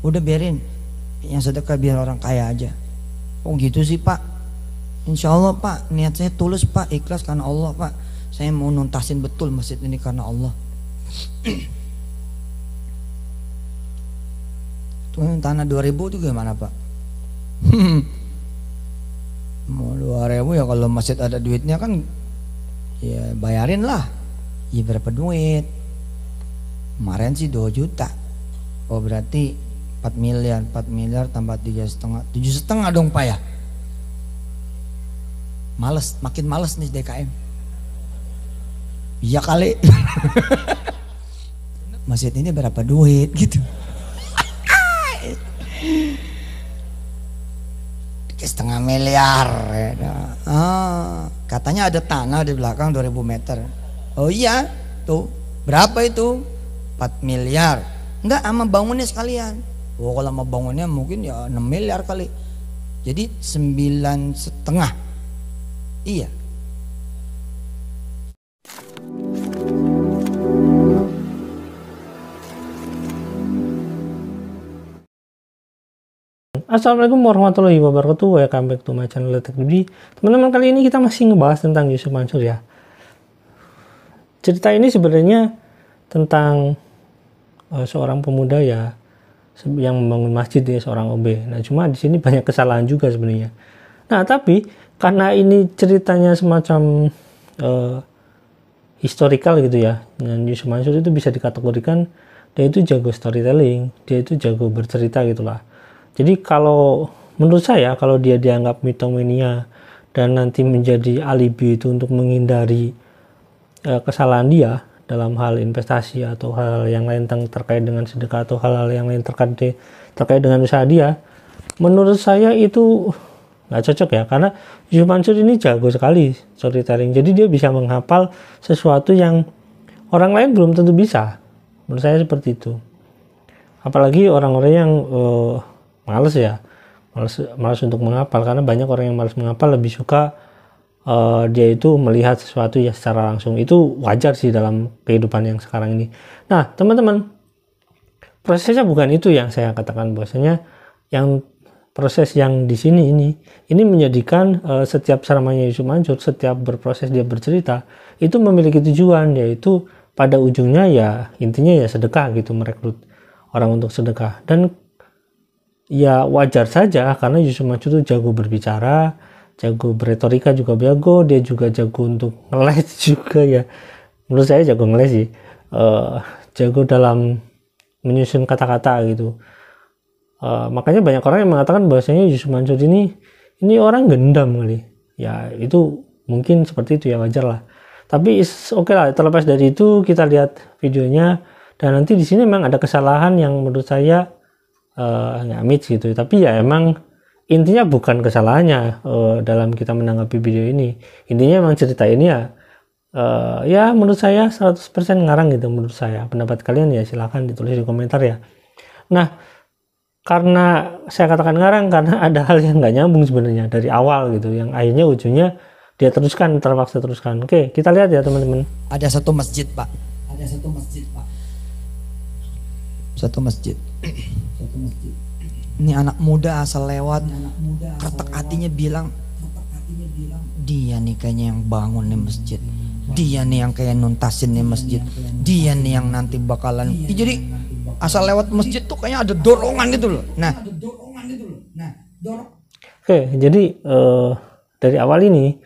Udah biarin yang sedekah biar orang kaya aja. Oh gitu sih Pak. Insya Allah Pak, niat saya tulus Pak, ikhlas karena Allah Pak. Saya mau nuntasin betul masjid ini karena Allah. Tuh tanah 2000 itu gimana Pak? Mau 2000 ya, kalau masjid ada duitnya kan ya bayarin lah. Ya berapa duit? Kemarin sih 2 juta. Oh berarti 4 miliar. 4 miliar tambah 3,5, 7,5 dong Pak ya. Males, makin males nih DKM. Iya kali. Masjid ini berapa duit gitu. 3,5 miliar ya. Katanya ada tanah di belakang 2000 meter. Oh iya tuh, berapa itu? 4 miliar. Enggak, sama bangunnya sekalian. Oh kalau mau bangunnya mungkin ya 6 miliar kali. Jadi 9,5. Iya. Assalamualaikum warahmatullahi wabarakatuh. Welcome back to my channel Letek Budi. Teman-teman, kali ini kita masih ngebahas tentang Yusuf Mansur ya. Cerita ini sebenarnya tentang seorang pemuda ya yang membangun masjid ya, seorang OB. Nah, cuma di sini banyak kesalahan juga sebenarnya. Nah, tapi karena ini ceritanya semacam historical gitu ya, dan Yusuf Mansur itu bisa dikategorikan dia itu jago storytelling, dia itu jago bercerita gitulah. Jadi kalau menurut saya, kalau dia dianggap mitomania dan nanti menjadi alibi itu untuk menghindari kesalahan dia dalam hal investasi atau hal yang lain terkait dengan sedekah atau hal-hal yang lain terkait dengan usaha dia, menurut saya itu nggak cocok ya, karena Yusuf Mansur ini jago sekali storytelling. Jadi dia bisa menghafal sesuatu yang orang lain belum tentu bisa. Menurut saya seperti itu. Apalagi orang-orang yang males ya, males untuk menghafal, karena banyak orang yang males menghafal lebih suka dia itu melihat sesuatu ya secara langsung. Itu wajar sih dalam kehidupan yang sekarang ini. Nah teman-teman, prosesnya bukan itu yang saya katakan, bahwasanya yang proses yang di sini ini menjadikan setiap ceramahnya Yusuf Mansur, setiap berproses dia bercerita itu memiliki tujuan, yaitu pada ujungnya ya intinya ya sedekah gitu, merekrut orang untuk sedekah. Dan ya wajar saja karena Yusuf Mansur itu jago berbicara, jago beretorika juga jago, dia juga jago untuk ngeles juga ya. Menurut saya jago ngeles sih, jago dalam menyusun kata-kata gitu. Makanya banyak orang yang mengatakan bahwasanya Yusuf Mansur ini orang gendam kali. Ya itu mungkin seperti itu ya, wajar lah. Tapi oke lah, terlepas dari itu kita lihat videonya, dan nanti di sini memang ada kesalahan yang menurut saya ngamit gitu. Tapi ya emang intinya bukan kesalahannya dalam kita menanggapi video ini. Intinya emang cerita ini ya menurut saya 100% ngarang gitu menurut saya. Pendapat kalian ya silahkan ditulis di komentar ya. Nah, karena saya katakan ngarang karena ada hal yang nggak nyambung sebenarnya dari awal gitu, yang akhirnya ujungnya dia terpaksa teruskan. Oke, kita lihat ya teman-teman. Ada satu masjid Pak. Satu masjid. Ini anak muda asal lewat, ketek hatinya bilang, dia nih kayaknya yang bangun nih masjid, dia nih yang kayak nuntasin nih masjid, dia nih yang nanti bakalan. Jadi asal lewat masjid tuh kayaknya ada dorongan gitu loh. Oke, jadi dari awal ini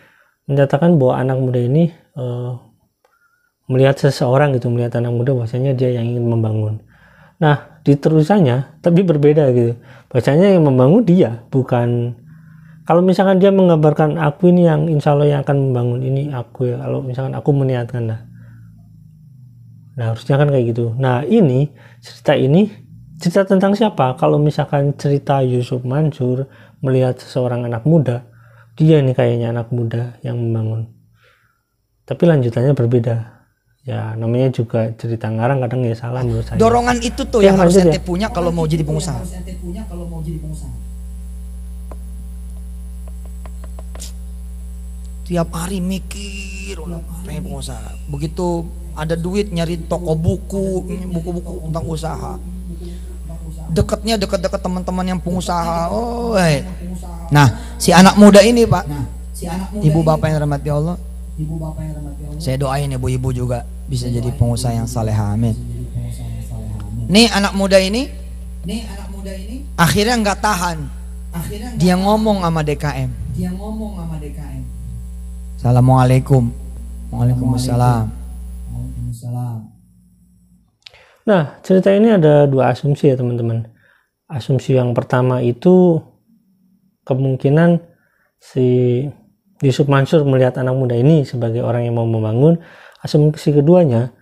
menyatakan bahwa anak muda ini melihat seseorang gitu, melihat anak muda bahwasanya dia yang ingin membangun. Nah di terusannya tapi berbeda gitu, bahwasanya yang membangun dia, bukan. Kalau misalkan dia menggambarkan aku ini yang insya Allah yang akan membangun ini aku ya, kalau misalkan aku meniatkan nah harusnya kan kayak gitu. Nah ini cerita tentang siapa? Kalau misalkan cerita Yusuf Mansur melihat seseorang anak muda, dia ini kayaknya anak muda yang membangun, tapi lanjutannya berbeda. Ya namanya juga cerita ngarang, kadang ya salah menurut saya. Dorongan itu tuh yang harus ente punya kalau mau jadi pengusaha. Tiap hari mikir pengen pengusaha. Begitu ada duit nyari toko buku tentang usaha. dekatnya dekat-dekat teman-teman yang pengusaha. Oh, nah si anak muda ini Pak, ibu bapak yang dirahmati Allah, saya doain ibu-ibu juga bisa jadi pengusaha yang saleh, amin. Nih anak muda ini akhirnya nggak tahan, dia ngomong sama DKM. Assalamualaikum. Waalaikumsalam. Nah, cerita ini ada dua asumsi ya teman-teman. Asumsi yang pertama itu kemungkinan si Yusuf Mansur melihat anak muda ini sebagai orang yang mau membangun. Asumsi keduanya,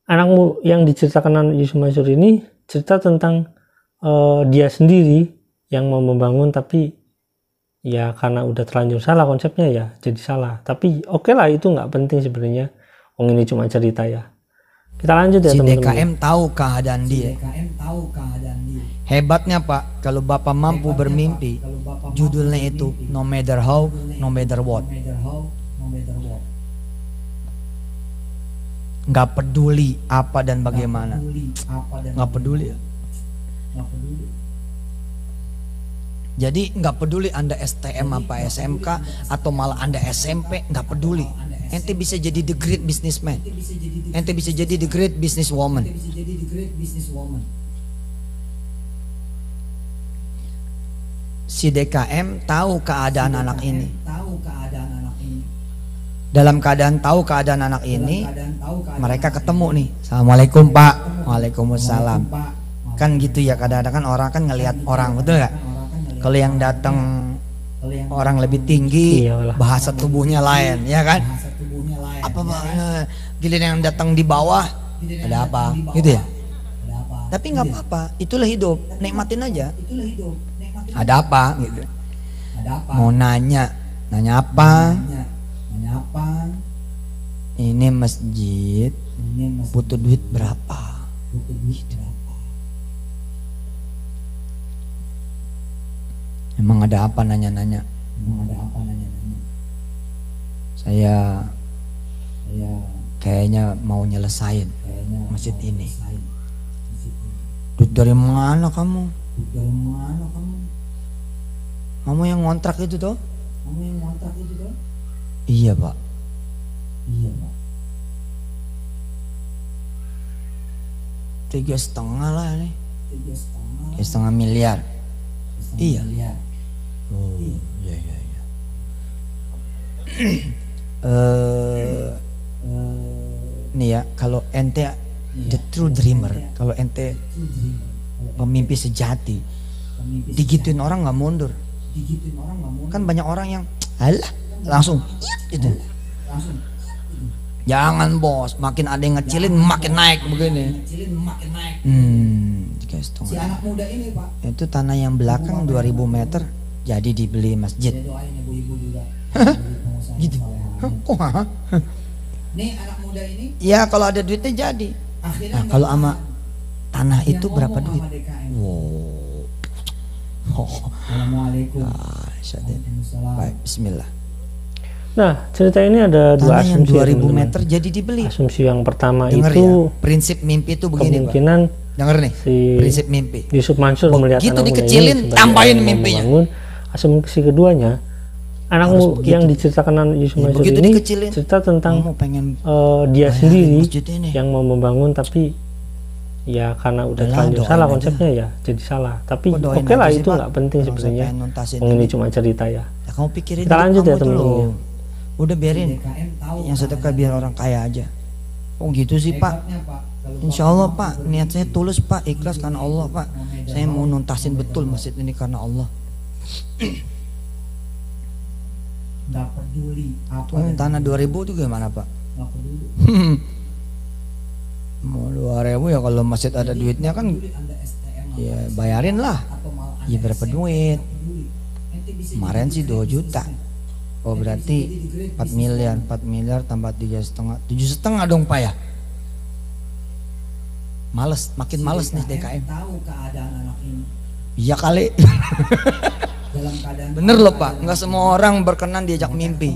anak yang diceritakan Yusuf Mansur ini cerita tentang dia sendiri yang mau membangun, tapi ya karena udah terlanjur salah konsepnya ya jadi salah. Tapi oke lah, itu nggak penting sebenarnya. Wong ini cuma cerita ya. Kita lanjut ya teman-teman. DKM tahu keadaan dia. Hebatnya Pak, kalau Bapak mampu bermimpi, judulnya itu no matter how, no matter what. Nggak peduli apa dan bagaimana. Nggak peduli. Jadi nggak peduli Anda STM apa SMK atau malah Anda SMP, nggak peduli. Ente bisa jadi the great businessman. Ente bisa jadi the great businesswoman. Si DKM tahu keadaan anak ini. Dalam keadaan tahu keadaan anak ini, mereka ketemu nih. Assalamualaikum Pak. Waalaikumsalam. Kan gitu ya, kadang-kadang kan orang kan ngelihat orang, betul nggak? Kalau yang datang orang lebih tinggi, bahasa tubuhnya lain, ya kan? Apa banget? Giliran yang datang di bawah, ada apa? Gitu ya. Tapi nggak apa-apa, itulah hidup. Nikmatin aja. Ada apa? Gitu. Mau nanya apa? Ini masjid, butuh duit berapa? Emang ada apa nanya-nanya? Saya kayaknya mau nyelesain masjid ini. Duit dari mana kamu? Kamu yang ngontrak itu toh? Iya Pak. 3,5 lah nih. 3,5 miliar. Iya. Oh, iya. Nih ya, kalau ente the true dreamer, kalau ente pemimpi sejati, digituin orang nggak mundur. Kan banyak orang yang alah langsung itu. Jangan bos, makin ada yang ngecilin makin naik begini. Si anak muda ini Pak, itu tanah yang belakang 2000 meter jadi dibeli masjid. Gitu. Kok nih anak muda ini? Ya kalau ada duitnya jadi. Nah, kalau sama tanah itu berapa duit? Wow. Assalamualaikum. Baik, bismillah. Nah, cerita ini ada dua asumsi. 2000 meter jadi dibeli. Asumsi yang pertama Dengar itu ya, prinsip mimpi itu begini kemungkinan Pak. Dengar nih, si prinsip mimpi. Yusuf Mansur melihat gitu anak muda dikecilin, ini tambahin mimpinya. Asumsi keduanya, anakmu yang diceritakan Yusuf Mansur ini dikecilin, cerita tentang dia sendiri yang mau membangun, tapi ya karena udah terlanjur salah konsepnya ya jadi salah. Tapi oke lah, itu nggak penting sebenarnya. Ini cuma cerita ya. Kamu pikirin kita lanjut ya teman-teman. Udah biarin yang sedekah biar orang kaya aja. Oh gitu sih Pak. Insya Allah Pak, niat saya tulus Pak, ikhlas karena Allah Pak. Saya mau nuntasin betul masjid ini karena Allah. Gak peduli apa. Tanah 2000 itu gimana Pak? Gak peduli. Mau 2000 ya, kalau masjid ada duitnya kan ya bayarin lah. Ya berapa duit? Kemarin sih 2 juta. Oh berarti 4 miliar tambah 3,5, 7,5 dong Pak ya. Males, makin males nih DKM. Tahu keadaan anak ini. Iya kali. Bener loh Pak, nggak semua orang berkenan diajak mimpi.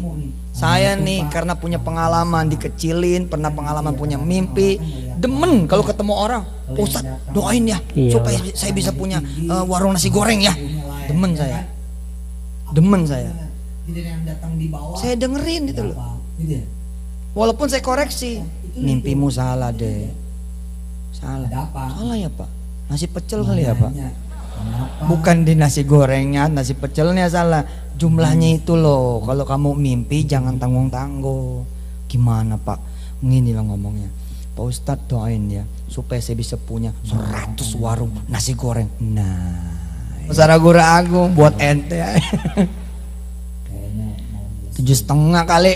Saya nih karena punya pengalaman dikecilin, pernah pengalaman punya mimpi, demen kalau ketemu orang, Ustadz doain ya supaya saya bisa punya warung nasi goreng ya. Demen saya. Saya dengerin itu loh. Walaupun saya koreksi, mimpimu salah deh. Salah ya Pak. Nasi pecel kali ya Pak. Bukan di nasi gorengnya, nasi pecelnya salah. Jumlahnya itu loh. Kalau kamu mimpi jangan tanggung-tanggung. Gimana Pak? Ngini lah ngomongnya. Pak Ustadz doain ya supaya saya bisa punya 100 warung nasi goreng. Nah, Sarah Gura Agung buat ente. 7,5 kali.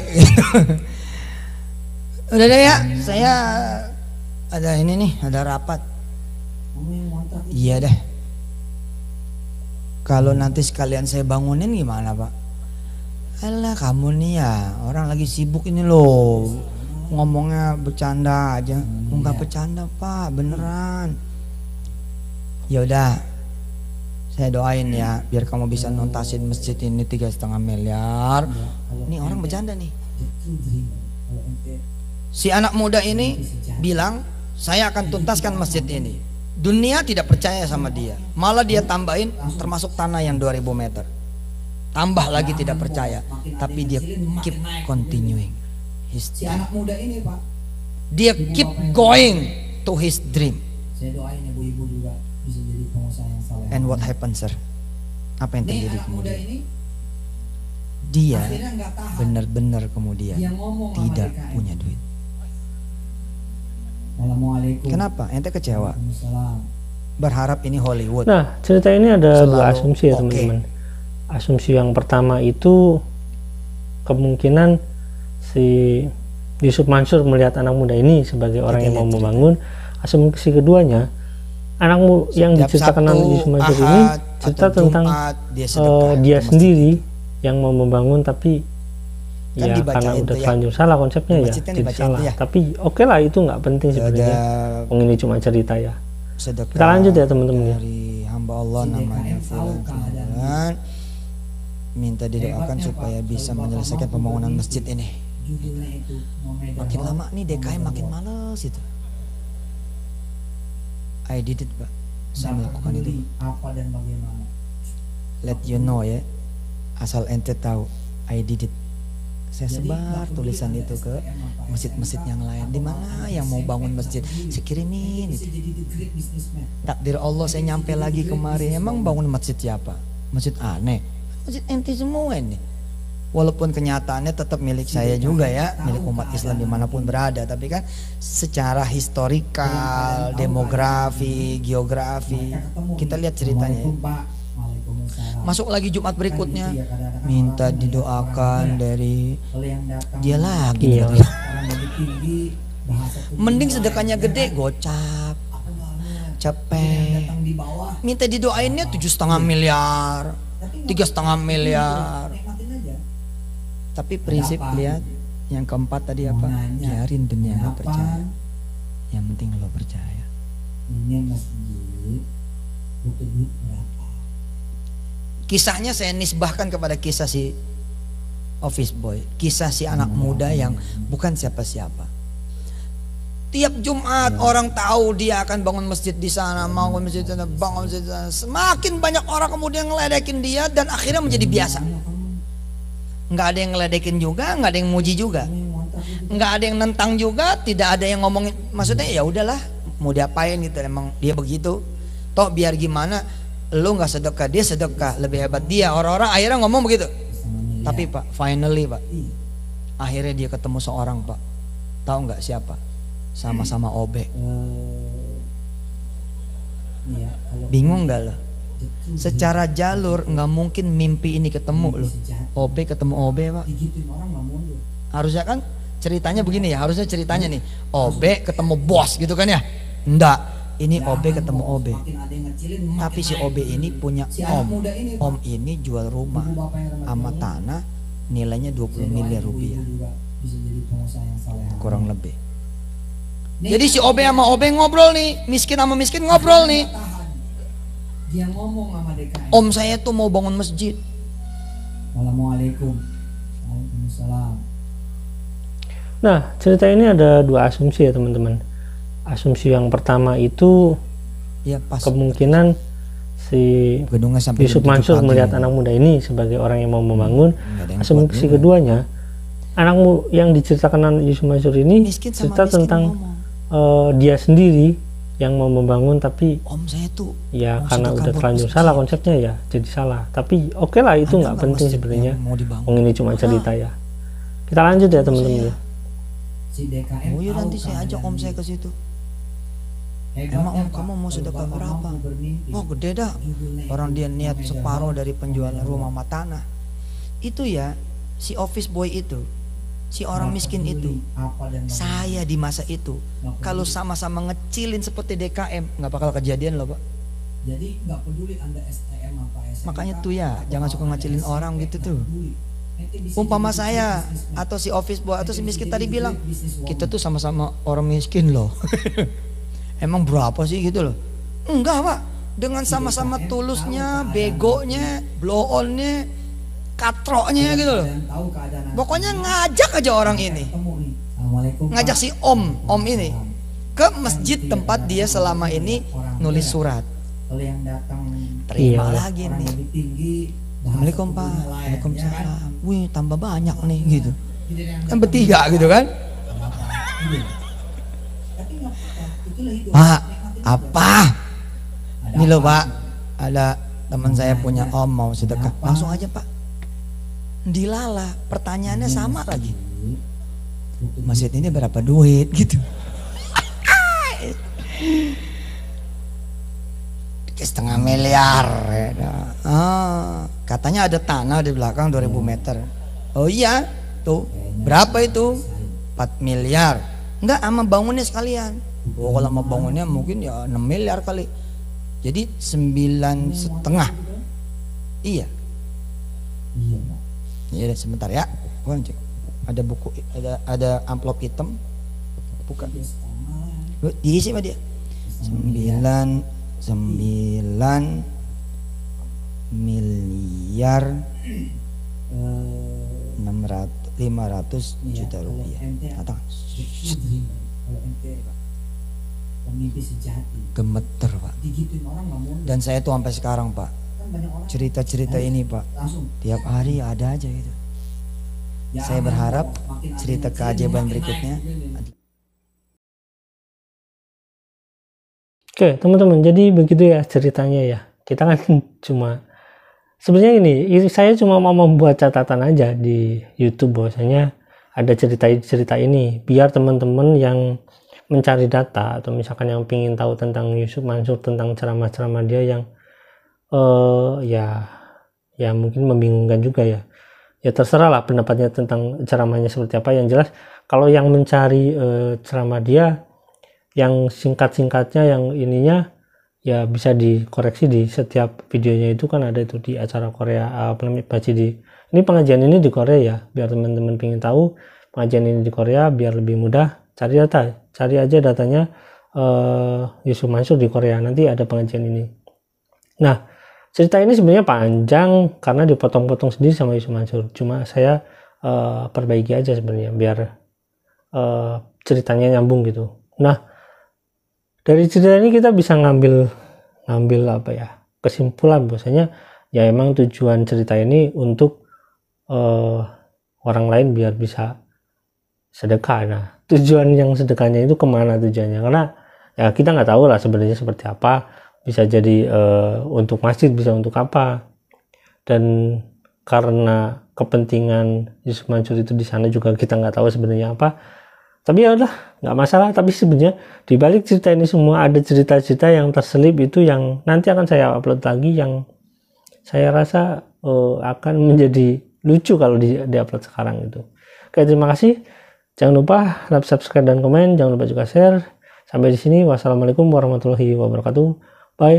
Udah deh ya, saya ada ini nih, ada rapat. Iya deh. Kalau nanti sekalian saya bangunin gimana Pak? Alah kamu nih ya, orang lagi sibuk ini loh. Ngomongnya bercanda aja. Enggak bercanda Pak, beneran. Ya udah, saya doain ya, biar kamu bisa nuntasin masjid ini 3,5 miliar. Ini orang bercanda nih. Si anak muda ini bilang, saya akan tuntaskan masjid ini. Dunia tidak percaya sama dia. Malah dia tambahin termasuk tanah yang 2000 meter. Tambah lagi tidak percaya. Tapi dia keep continuing his dream. Si anak muda ini Pak, dia keep going to his dream. Saya doain ibu-ibu juga bisa jadi pengusaha yang saleh. And what happened sir? Apa yang terjadi kemudian? Dia benar-benar kemudian tidak punya duit. Kenapa? Ente kecewa? Berharap ini Hollywood. Nah, cerita ini ada dua asumsi ya teman-teman. Asumsi yang pertama itu kemungkinan si Yusuf Mansur melihat anak muda ini sebagai orang yang mau membangun. Asumsi keduanya, anakmu yang diceritakan oleh Yusuf Mansur ini cerita tentang dia sendiri yang mau membangun, tapi kan ya karena udah terlanjur salah konsepnya ya jadi salah ya. Tapi oke lah, itu nggak penting sebenarnya. Ini cuma cerita ya. Kita lanjut ya teman-teman. Dari hamba Allah namanya Fulan, minta didoakan supaya bisa menyelesaikan pembangunan masjid ini. Makin lama nih DKI makin males itu. I did it Pak. Saya melakukan itu. Apa dan bagaimana? Let you know ya. Asal ente tahu, I did it. Saya sebar tulisan itu ke masjid-masjid yang lain. Di mana yang mau bangun masjid, saya kirimin itu. Takdir Allah saya nyampe lagi kemari. Emang bangun masjid siapa? Masjid aneh. Masjid ente semua ini. Walaupun kenyataannya tetap milik saya juga ya, milik umat Islam dimanapun berada. Tapi kan secara historikal, demografi, geografi, kita lihat ceritanya ya. Masuk lagi Jumat berikutnya, minta didoakan dari dia lagi. Mending sedekahnya gede, gocap, cepet. Minta didoainnya 7,5 miliar, 3,5 miliar. Tapi prinsip lihat yang keempat tadi apa? Biarin dunia nggak percaya. Yang penting lo percaya. Ini masjid butuh duit berapa? Kisahnya saya nisbahkan kepada kisah si office boy, kisah si anak muda yang bukan siapa-siapa. Tiap Jumat orang tahu dia akan bangun masjid di sana, bangun masjid di sana, bangun masjid di sana. Semakin banyak orang kemudian ngeledekin dia dan akhirnya menjadi biasa. Nggak ada yang ngeledekin juga, nggak ada yang muji juga, nggak ada yang nentang juga, tidak ada yang ngomongin. Maksudnya ya udahlah, mau diapain gitu, emang dia begitu. Toh biar gimana, lu nggak sedekah, dia sedekah, lebih hebat dia. Orang-orang akhirnya ngomong begitu. Tapi Pak, finally Pak, akhirnya dia ketemu seorang Pak, tahu nggak siapa? Sama-sama OB. Bingung nggak lo? Secara jalur nggak mungkin mimpi ini ketemu lo. OB ketemu OB Pak. Harusnya kan ceritanya begini ya, harusnya ceritanya nih OB ketemu bos gitu kan ya. Enggak. Ini OB ketemu OB. Tapi si OB ini punya om. Om ini jual rumah sama tanah nilainya 20 miliar rupiah. Kurang lebih. Jadi si OB sama OB ngobrol nih, miskin sama miskin ngobrol nih. Dia ngomong sama DKI. Om saya tuh mau bangun masjid. Assalamualaikum. Waalaikumsalam. Nah, cerita ini ada dua asumsi ya teman-teman. Asumsi yang pertama itu Ya pas. kemungkinan si Gedungnya sampai Yusuf jam 7 Mansur pagi. melihat anak muda ini sebagai orang yang mau membangun. Nggak ada yang Asumsi kuat juga. keduanya, anakmu yang diceritakan Yusuf Mansur ini Miskin sama cerita miskin tentang ngomong. dia sendiri yang mau membangun, tapi Om saya tuh ya mau karena sedekah udah buat terlanjur masjid. salah konsepnya ya jadi salah. Tapi oke lah, itu Ada nggak nggak penting masjid sebenarnya. yang mau dibangun? Wong ini cuma cerita ya. Kita lanjut ya teman-teman ya. Si DKM Oh iya, tahu nanti saya ajak keadaan om saya dia. ke situ. Hebatnya, Emang om Pak, kamu mau kalau sedekah Bapak berapa? mampu bermimpi, Oh gede dah. judulnya Orang itu dia niat Omega separuh Home, dari penjualan Omega rumah Home. sama tanah. Itu ya si office boy itu, si orang Nggak miskin peduli itu. apa dan bagaimana. Saya di masa itu Nggak kalau peduli. sama-sama ngecilin seperti DKM nggak bakal kejadian loh Pak. Jadi nggak peduli Anda STM apa SMK, Makanya tuh ya, atau jangan suka Anda ngecilin SMP, orang gitu nggak tuh. peduli. Ente bisa Umpama jadi saya bisnismen. atau si office boy atau si Ente miskin bisa tadi jadi bilang businesswoman. kita tuh sama-sama orang miskin loh. Emang berapa sih gitu loh? Enggak Pak. Dengan sama-sama tulusnya, begonya, blow onnya, katroknya gitu loh. Dan tahu keadaan anak Pokoknya ini, ngajak aja orang ini. ketemu nih. Assalamualaikum, Ngajak Pak. si om ini ke masjid tempat dia selama ini nulis surat. Kalau yang datang Terima Iya. lagi orang nih. lebih tinggi, Assalamualaikum Pak. bahasa tubuhnya lain, ya kan? Waalaikumsalam. Wih tambah banyak nih gitu. Jadi yang Kan bertiga gitu kan? Iya. Tapi nggak apa-apa, itulah hidup. Pak, Nikmatin apa? Ada Ini loh apa? Pak, ada teman saya punya om mau sedekah. Langsung aja Pak. Dilala, pertanyaannya sama lagi. Masjid ini berapa duit gitu. Setengah miliar. Katanya ada tanah di belakang 2000 meter. Oh iya, tuh. Berapa itu? 4 miliar. Enggak, sama bangunnya sekalian. Oh, kalau mau bangunnya mungkin ya 6 miliar kali. Jadi 9,5. Iya. Iya, Pak. Iya deh, sebentar ya. Gua cek. Ada buku, ada amplop hitam. Buka. Lu diisi sama dia. 9 miliar 500 juta rupiah. Katakan. Kalau ente pemimpi sejati, Gemeter Pak. digituin orang nggak mau. Dan saya tuh sampai sekarang Pak, Kan banyak orang cerita-cerita ini Pak, langsung. tiap hari ada aja gitu. Ya, Saya berharap makin cerita ada yang keajaiban makin berikutnya. naik. Oke teman-teman, jadi begitu ya ceritanya ya. Kita kan cuma sebenarnya ini saya cuma mau membuat catatan aja di YouTube bahwasanya ada cerita ini biar teman-teman yang mencari data atau misalkan yang ingin tahu tentang Yusuf Mansur, tentang ceramah-ceramah dia yang ya mungkin membingungkan juga ya. Ya terserah lah pendapatnya tentang ceramahnya seperti apa. Yang jelas kalau yang mencari ceramah dia yang singkat-singkatnya, yang ininya ya bisa dikoreksi di setiap videonya. Itu kan ada itu di acara Korea baca di ini pengajian ini di Korea ya, biar teman-teman pengen tahu pengajian ini di Korea biar lebih mudah cari data. Cari aja datanya Yusuf Mansur di Korea, nanti ada pengajian ini. Nah cerita ini sebenarnya panjang karena dipotong-potong sendiri sama Yusuf Mansur. Cuma saya perbaiki aja sebenarnya biar ceritanya nyambung gitu. Nah dari cerita ini kita bisa ngambil apa ya, kesimpulan bahwasanya ya emang tujuan cerita ini untuk orang lain biar bisa sedekah. Nah tujuan yang sedekahnya itu kemana tujuannya, karena ya kita nggak tahu lah sebenarnya seperti apa. Bisa jadi untuk masjid, bisa untuk apa. Dan karena kepentingan Yusuf Mansur itu di sana juga kita nggak tahu sebenarnya apa. Tapi ya udah, nggak masalah. Tapi sebenarnya di balik cerita ini semua ada cerita-cerita yang terselip itu yang nanti akan saya upload lagi, yang saya rasa akan menjadi lucu kalau di-upload sekarang itu. Oke, terima kasih. Jangan lupa like, subscribe, dan komen. Jangan lupa juga share. Sampai di sini. Wassalamualaikum warahmatullahi wabarakatuh. Bye.